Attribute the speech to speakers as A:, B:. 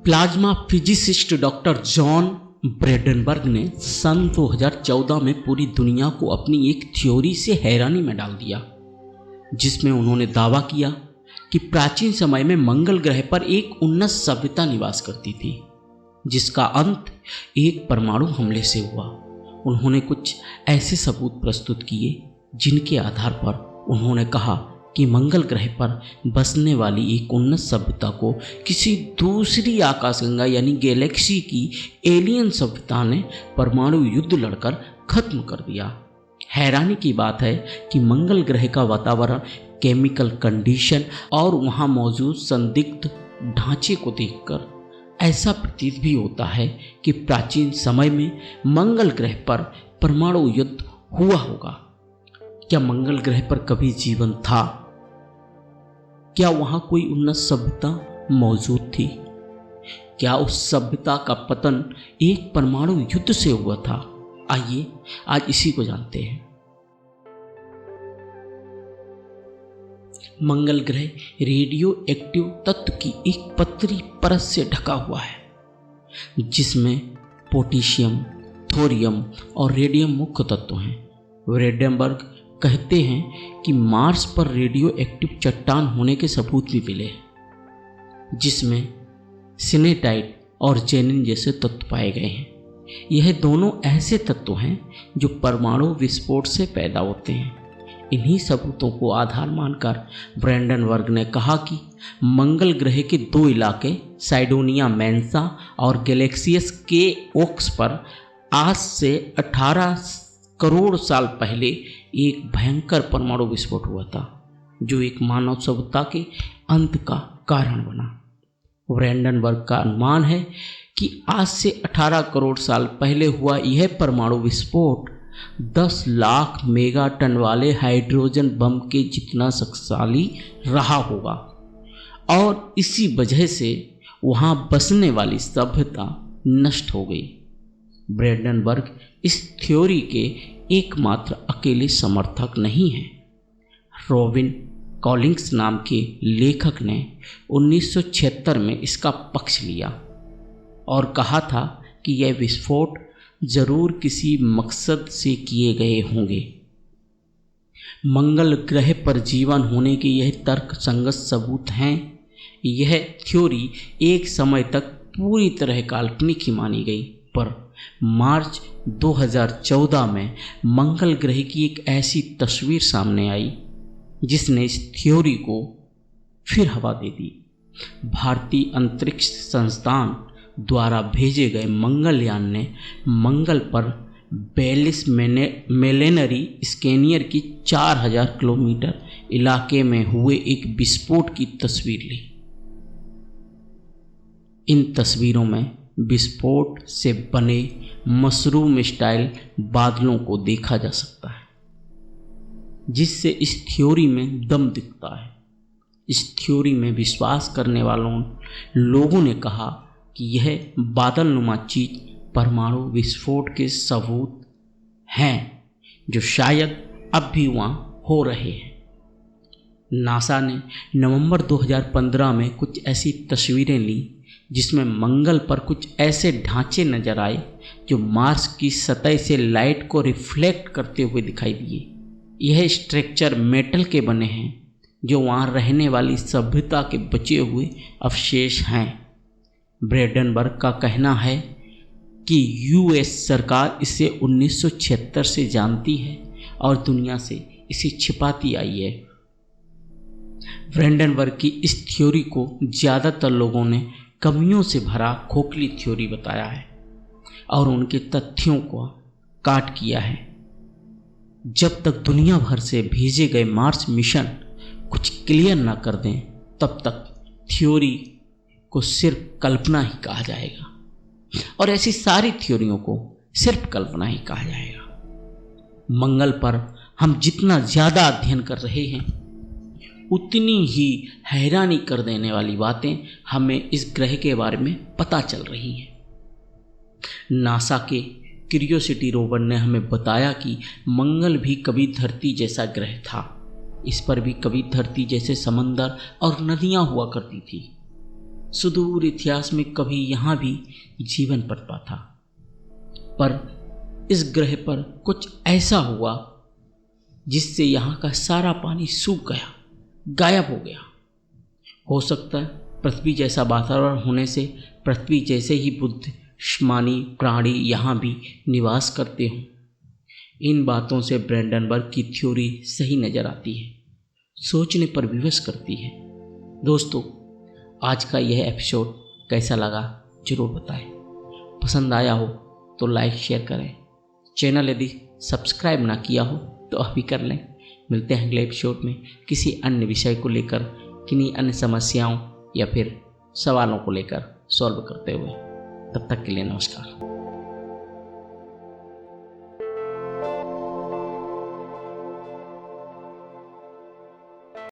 A: Plasma physicist doctor John ब्रैडनबर्ग ने सन 2014 में पूरी दुनिया को अपनी एक थ्योरी से हैरानी में डाल दिया, जिसमें उन्होंने दावा किया कि प्राचीन समय में मंगल ग्रह पर एक उन्नत सभ्यता निवास करती थी, जिसका अंत एक परमाणु हमले से हुआ। उन्होंने कुछ ऐसे सबूत प्रस्तुत किए जिनके आधार पर उन्होंने कहा कि मंगल ग्रह पर बसने वाली एक उन्नत सभ्यता को किसी दूसरी आकाशगंगा यानी गैलेक्सी की एलियन सभ्यता ने परमाणु युद्ध लड़कर खत्म कर दिया। हैरानी की बात है कि मंगल ग्रह का वातावरण, केमिकल कंडीशन और वहाँ मौजूद संदिग्ध ढांचे को देखकर ऐसा प्रतीत भी होता है कि प्राचीन समय में मंगल ग्रह पर परमाणु युद्ध हुआ होगा। क्या मंगल ग्रह पर कभी जीवन था? क्या वहाँ कोई उन्नत सभ्यता मौजूद थी? क्या उस सभ्यता का पतन एक परमाणु युद्ध से हुआ था? आइए आज इसी को जानते हैं। मंगल ग्रह रेडियो एक्टिव तत्व की एक पतली परत से ढका हुआ है, जिसमें पोटेशियम, थोरियम और रेडियम मुख्य तत्व हैं। ब्रैडनबर्ग कहते हैं कि मार्स पर रेडियो एक्टिव चट्टान होने के सबूत भी मिले हैं, जिसमें सिनेटाइट और जेनिन जैसे तत्व पाए गए हैं। यह दोनों ऐसे तत्व हैं जो परमाणु विस्फोट से पैदा होते हैं। इन्हीं सबूतों को आधार मानकर ब्रैडनबर्ग ने कहा कि मंगल ग्रह के दो इलाके साइडोनिया मेंसा और गैलेक्सियस के ओक्स पर आज से 18 करोड़ साल पहले एक भयंकर परमाणु विस्फोट हुआ था, जो एक मानव सभ्यता के अंत का कारण बना। ब्रैडनबर्ग का अनुमान है कि आज से 18 करोड़ साल पहले हुआ यह परमाणु विस्फोट 10 लाख मेगाटन वाले हाइड्रोजन बम के जितना शक्तिशाली रहा होगा और इसी वजह से वहाँ बसने वाली सभ्यता नष्ट हो गई। ब्रैडनबर्ग इस थ्योरी के एकमात्र अकेले समर्थक नहीं हैं। रॉबिन कॉलिंग्स नाम के लेखक ने 1976 में इसका पक्ष लिया और कहा था कि यह विस्फोट जरूर किसी मकसद से किए गए होंगे। मंगल ग्रह पर जीवन होने के यह तर्क संगत सबूत हैं। यह थ्योरी एक समय तक पूरी तरह काल्पनिक ही मानी गई, पर मार्च 2014 में मंगल ग्रह की एक ऐसी तस्वीर सामने आई जिसने इस थ्योरी को फिर हवा दे दी। भारतीय अंतरिक्ष संस्थान द्वारा भेजे गए मंगलयान ने मंगल पर 42 मिलेनरी स्कैनियर की 4000 किलोमीटर इलाके में हुए एक विस्फोट की तस्वीर ली। इन तस्वीरों में विस्फोट से बने मशरूम स्टाइल बादलों को देखा जा सकता है, जिससे इस थ्योरी में दम दिखता है। इस थ्योरी में विश्वास करने वालों लोगों ने कहा कि यह बादलनुमा चीज परमाणु विस्फोट के सबूत हैं, जो शायद अब भी वहाँ हो रहे हैं। नासा ने नवंबर 2015 में कुछ ऐसी तस्वीरें ली जिसमें मंगल पर कुछ ऐसे ढांचे नजर आए जो मार्स की सतह से लाइट को रिफ्लेक्ट करते हुए दिखाई दिए। यह स्ट्रक्चर मेटल के बने हैं जो वहाँ रहने वाली सभ्यता के बचे हुए अवशेष हैं। ब्रैडनबर्ग का कहना है कि यूएस सरकार इसे 1976 से जानती है और दुनिया से इसे छिपाती आई है। ब्रैडनबर्ग की इस थ्योरी को ज़्यादातर लोगों ने कमियों से भरा खोखली थ्योरी बताया है और उनके तथ्यों को काट किया है। जब तक दुनिया भर से भेजे गए मार्स मिशन कुछ क्लियर ना कर दें, तब तक थ्योरी को सिर्फ कल्पना ही कहा जाएगा और ऐसी सारी थ्योरियों को सिर्फ कल्पना ही कहा जाएगा। मंगल पर हम जितना ज़्यादा अध्ययन कर रहे हैं, उतनी ही हैरानी कर देने वाली बातें हमें इस ग्रह के बारे में पता चल रही हैं। नासा के क्यूरियोसिटी रोवर ने हमें बताया कि मंगल भी कभी धरती जैसा ग्रह था। इस पर भी कभी धरती जैसे समंदर और नदियां हुआ करती थी। सुदूर इतिहास में कभी यहाँ भी जीवन पनपा था, पर इस ग्रह पर कुछ ऐसा हुआ जिससे यहाँ का सारा पानी सूख गया, गायब हो गया। हो सकता है पृथ्वी जैसा वातावरण होने से पृथ्वी जैसे ही बुद्धिमानी प्राणी यहाँ भी निवास करते हों। इन बातों से ब्रैंडनबर्ग की थ्योरी सही नज़र आती है, सोचने पर विवश करती है। दोस्तों, आज का यह एपिसोड कैसा लगा ज़रूर बताएं। पसंद आया हो तो लाइक शेयर करें। चैनल यदि सब्सक्राइब ना किया हो तो अभी कर लें। मिलते हैं अगले एपिसोड में किसी अन्य विषय को लेकर, किन्हीं अन्य समस्याओं या फिर सवालों को लेकर सॉल्व करते हुए। तब तक के लिए नमस्कार।